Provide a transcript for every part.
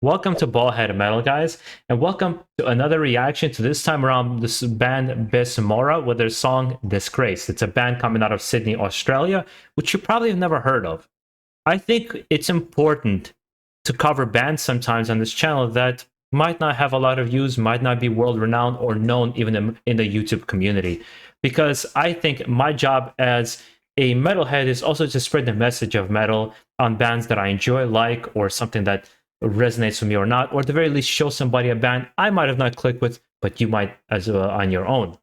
Welcome to BaldHeaded Metal, guys, and welcome to another reaction to this time around this band Besomora with their song Disgraced. It's a band coming out of Sydney, Australia, which you probably have never heard of. I think it's important to cover bands sometimes on this channel that might not have a lot of views, might not be world renowned or known even in the YouTube community. Because I think my job as a metalhead is also to spread the message of metal on bands that I enjoy, like, or something that resonates with me or not, or at the very least show somebody a band I might have not clicked with, but you might as on your own.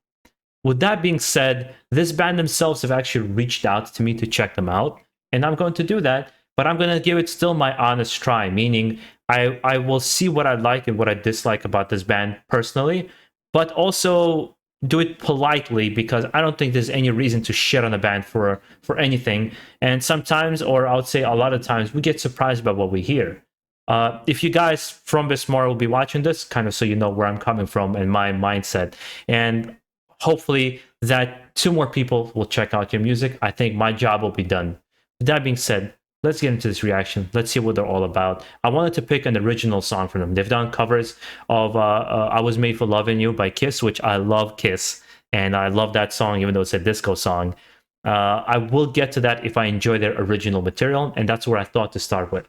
With that being said, this band themselves have actually reached out to me to check them out, and I'm going to do that, but I'm going to give it still my honest try, meaning I will see what I like and what I dislike about this band personally, but also do it politely, because I don't think there's any reason to shit on a band for anything. And sometimes, or I would say a lot of times, we get surprised by what we hear. If you guys from Besomora will be watching this, kind of so you know where I'm coming from and my mindset, and hopefully that 2 more people will check out your music, I think my job will be done. With that being said, let's get into this reaction. Let's see what they're all about. I wanted to pick an original song from them. They've done covers of I Was Made for Loving You by Kiss, which I love Kiss, and I love that song even though it's a disco song. I will get to that if I enjoy their original material, and that's where I thought to start with.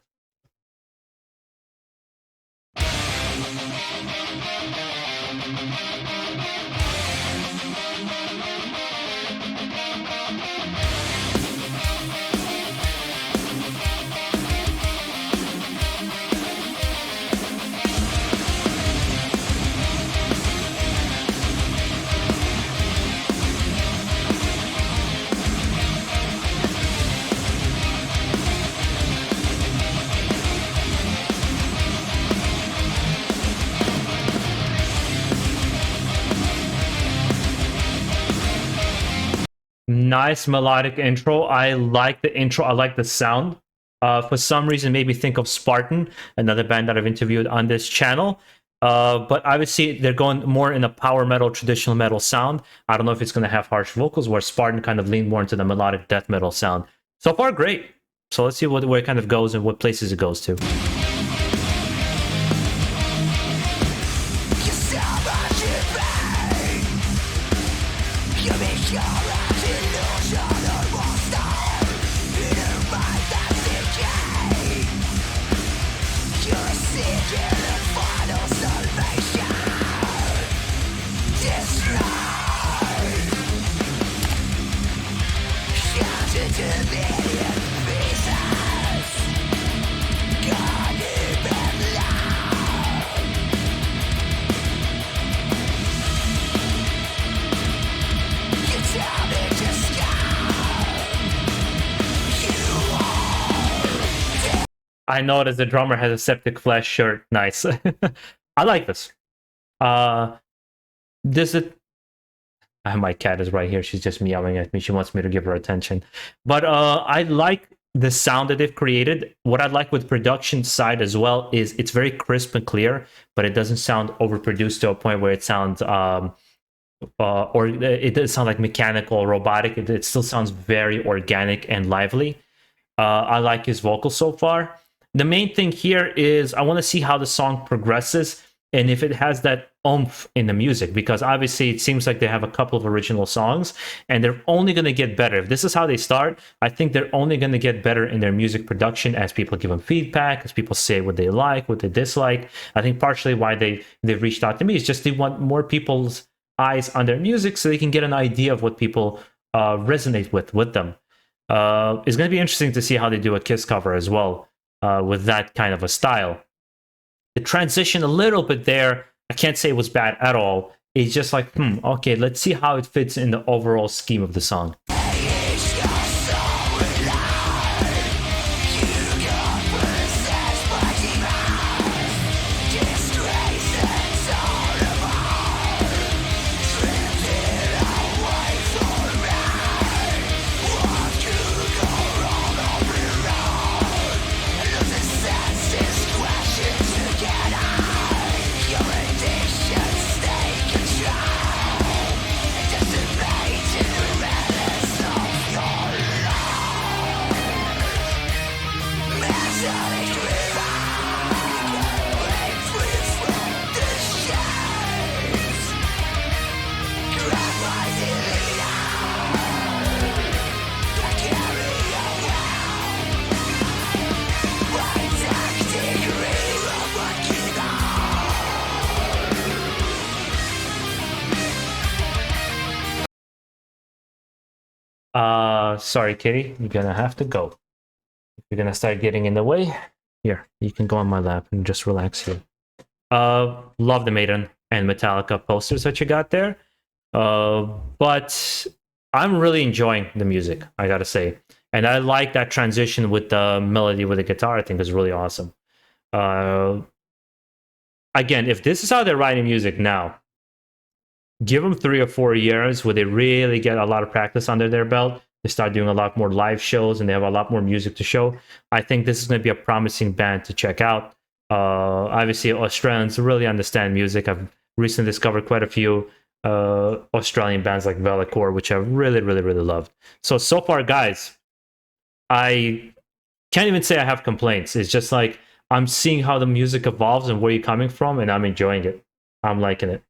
Nice melodic intro. I like the intro. I like the sound. For some reason, made me think of Spartan, another band that I've interviewed on this channel. But obviously, they're going more in a power metal, traditional metal sound. I don't know if it's going to have harsh vocals, where Spartan kind of leaned more into the melodic death metal sound. So far, great. So let's see where it kind of goes and what places it goes to. I noticed the drummer has a Septic Flesh shirt. Nice. I like this. This is... my cat is right here. She's just meowing at me. She wants me to give her attention. But I like the sound that they've created. What I like with production side as well is it's very crisp and clear, but it doesn't sound overproduced to a point where it sounds... or it doesn't sound like mechanical or robotic. It still sounds very organic and lively. I like his vocals so far. The main thing here is I want to see how the song progresses and if it has that oomph in the music, because obviously it seems like they have a couple of original songs and they're only going to get better. If this is how they start, I think they're only going to get better in their music production as people give them feedback, as people say what they like, what they dislike. I think partially why they've reached out to me is just they want more people's eyes on their music so they can get an idea of what people resonate with them. It's going to be interesting to see how they do a Kiss cover as well. With that kind of a style. The transition a little bit there, I can't say it was bad at all. It's just like, okay, let's see how it fits in the overall scheme of the song. Sorry, Kitty. You're gonna have to go. If you're gonna start getting in the way, here, you can go on my lap and just relax here. Love the Maiden and Metallica posters that you got there. Uh, but I'm really enjoying the music, I gotta say. And I like that transition with the melody with the guitar. I think is really awesome. Uh, Again, if this is how they're writing music now, give them 3 or 4 years where they really get a lot of practice under their belt. They start doing a lot more live shows and they have a lot more music to show. I think this is going to be a promising band to check out. Obviously, Australians really understand music. I've recently discovered quite a few Australian bands like Velicor, which I really, really, really loved. So far, guys, I can't even say I have complaints. It's just like I'm seeing how the music evolves and where you're coming from, and I'm enjoying it. I'm liking it.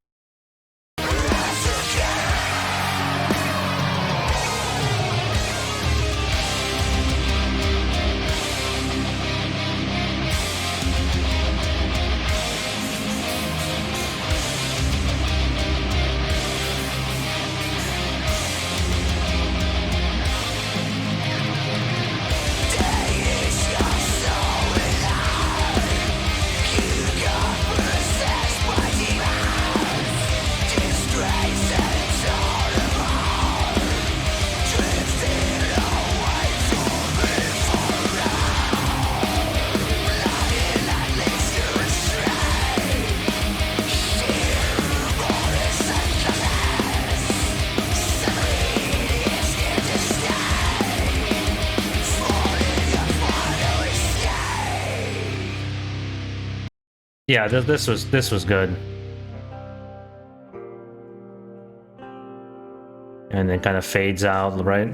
Yeah, this was good. And then kind of fades out, right?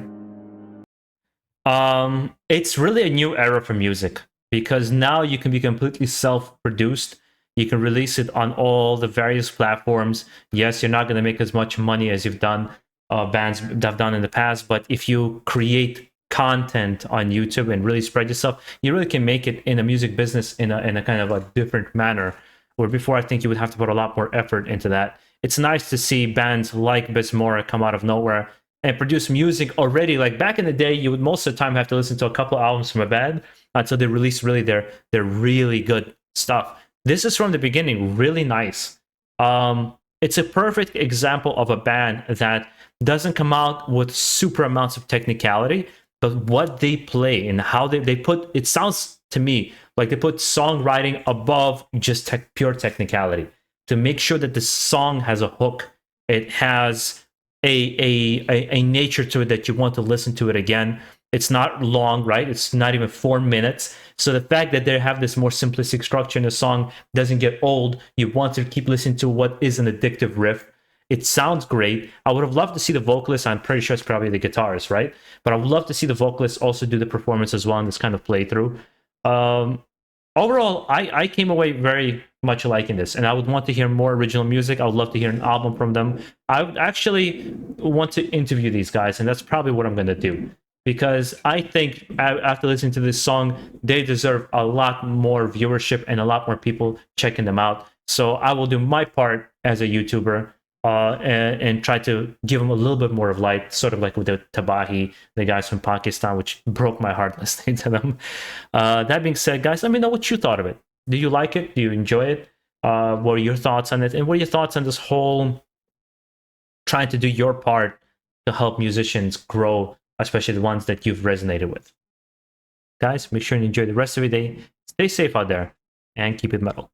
It's really a new era for music because now you can be completely self-produced. You can release it on all the various platforms. Yes, you're not going to make as much money as you've done bands that have done in the past, but if you create content on YouTube and really spread yourself, you really can make it in a music business in a kind of a different manner. Where before, I think you would have to put a lot more effort into that. It's nice to see bands like Besomora come out of nowhere and produce music already. Like back in the day, you would most of the time have to listen to a couple albums from a band until they release really their really good stuff. This is from the beginning, really nice. It's a perfect example of a band that doesn't come out with super amounts of technicality, but what they play and how they put it sounds to me like they put songwriting above just pure technicality to make sure that the song has a hook. It has a nature to it that you want to listen to it again. It's not long, right? It's not even 4 minutes. So the fact that they have this more simplistic structure in the song doesn't get old. You want to keep listening to what is an addictive riff. It sounds great. I would have loved to see the vocalist. I'm pretty sure it's probably the guitarist, right? But I would love to see the vocalist also do the performance as well in this kind of playthrough. Overall, I came away very much liking this, and I would want to hear more original music. I would love to hear an album from them. I would actually want to interview these guys, and that's probably what I'm going to do. Because I think after listening to this song, they deserve a lot more viewership and a lot more people checking them out. So I will do my part as a YouTuber and try to give them a little bit more of light, sort of like with the Tabahi, the guys from Pakistan, which broke my heart listening to them. That being said, guys, let me know what you thought of it. Do you like it? Do you enjoy it? What are your thoughts on it? And what are your thoughts on this whole trying to do your part to help musicians grow, especially the ones that you've resonated with? Guys, make sure you enjoy the rest of your day. Stay safe out there and keep it metal.